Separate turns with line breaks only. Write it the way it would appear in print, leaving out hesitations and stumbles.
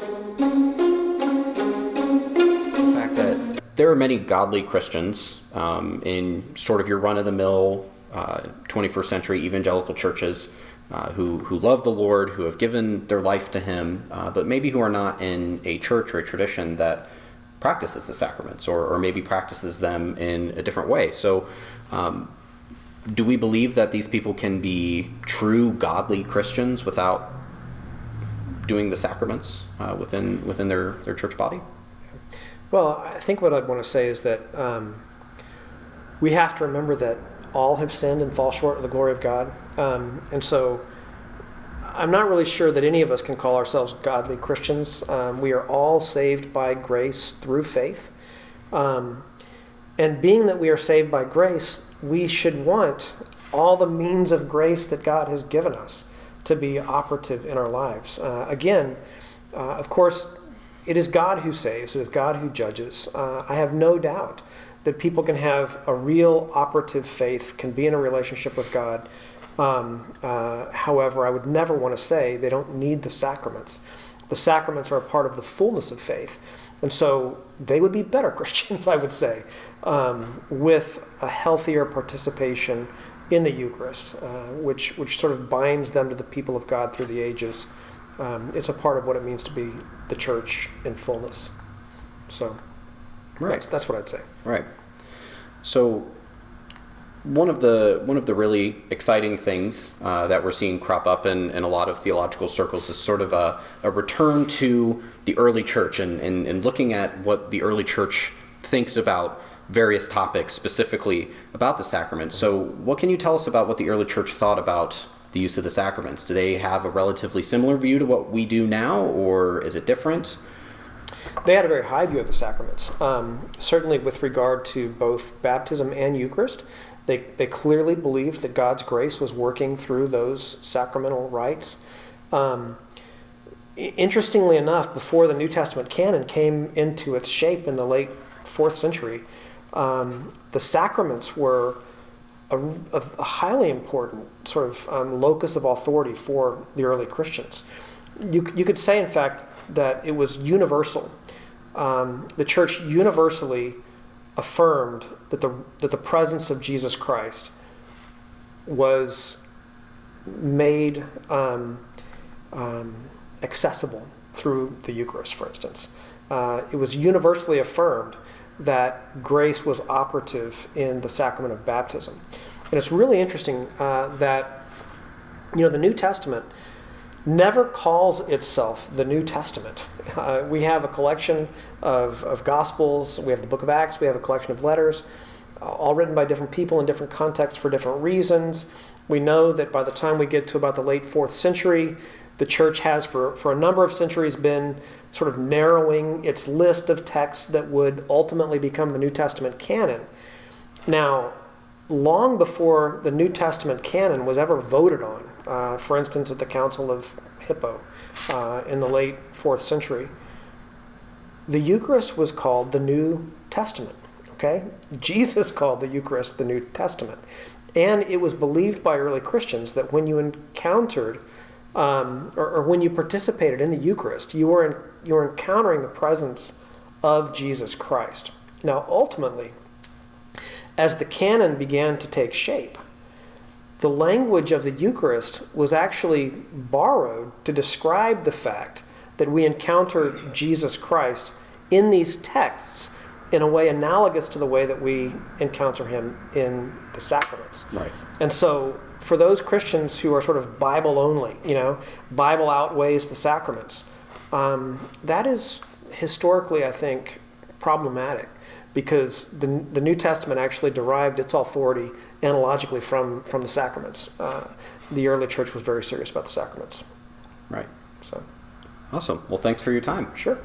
The fact that there are many godly Christians in sort of your run-of-the-mill 21st century evangelical churches who love the Lord, who have given their life to Him, but maybe who are not in a church or a tradition that practices the sacraments, or maybe practices them in a different way. So do we believe that these people can be true godly Christians without doing the sacraments within their church body?
Well, I think what I'd want to say is that we have to remember that all have sinned and fall short of the glory of God. And so I'm not really sure that any of us can call ourselves godly Christians. We are all saved by grace through faith. And being that we are saved by grace, we should want all the means of grace that God has given us to be operative in our lives. Of course, it is God who saves. It is God who judges. I have no doubt that people can have a real operative faith, can be in a relationship with God. However, I would never want to say they don't need the sacraments. The sacraments are a part of the fullness of faith. And so they would be better Christians, I would say, with a healthier participation in the Eucharist, which sort of binds them to the people of God through the ages. It's a part of what it means to be the church in fullness. So
right.
That's what I'd say.
Right. So one of the really exciting things that we're seeing crop up in a lot of theological circles is sort of a return to the early church and looking at what the early church thinks about various topics, specifically about the sacraments. So what can you tell us about what the early church thought about the use of the sacraments? Do they have a relatively similar view to what we do now, or is it different?
They had a very high view of the sacraments, certainly with regard to both baptism and Eucharist. They clearly believed that God's grace was working through those sacramental rites. Interestingly enough, before the New Testament canon came into its shape in the late 4th century, the sacraments were a highly important sort of locus of authority for the early Christians. You could say, in fact, that it was universal. The church universally affirmed that the presence of Jesus Christ was made accessible through the Eucharist, for instance. It was universally affirmed that grace was operative in the sacrament of baptism. And it's really interesting that the New Testament never calls itself the New Testament. We have a collection of Gospels, we have the book of Acts, we have a collection of letters, all written by different people in different contexts for different reasons. We know that by the time we get to about the late 4th century, the church has for a number of centuries been sort of narrowing its list of texts that would ultimately become the New Testament canon. Now, long before the New Testament canon was ever voted on, for instance, at the Council of Hippo in the late 4th century, the Eucharist was called the New Testament. Okay? Jesus called the Eucharist the New Testament. And it was believed by early Christians that when you encountered or when you participated in the Eucharist, you were encountering the presence of Jesus Christ. Now, ultimately, as the canon began to take shape, the language of the Eucharist was actually borrowed to describe the fact that we encounter Jesus Christ in these texts in a way analogous to the way that we encounter him in the sacraments.
Right.
And so for those Christians who are sort of Bible only, Bible outweighs the sacraments, that is historically, I think, problematic, because the New Testament actually derived its authority analogically from the sacraments. The early church was very serious about the sacraments.
Right.
So,
awesome. Well, thanks for your time.
Sure.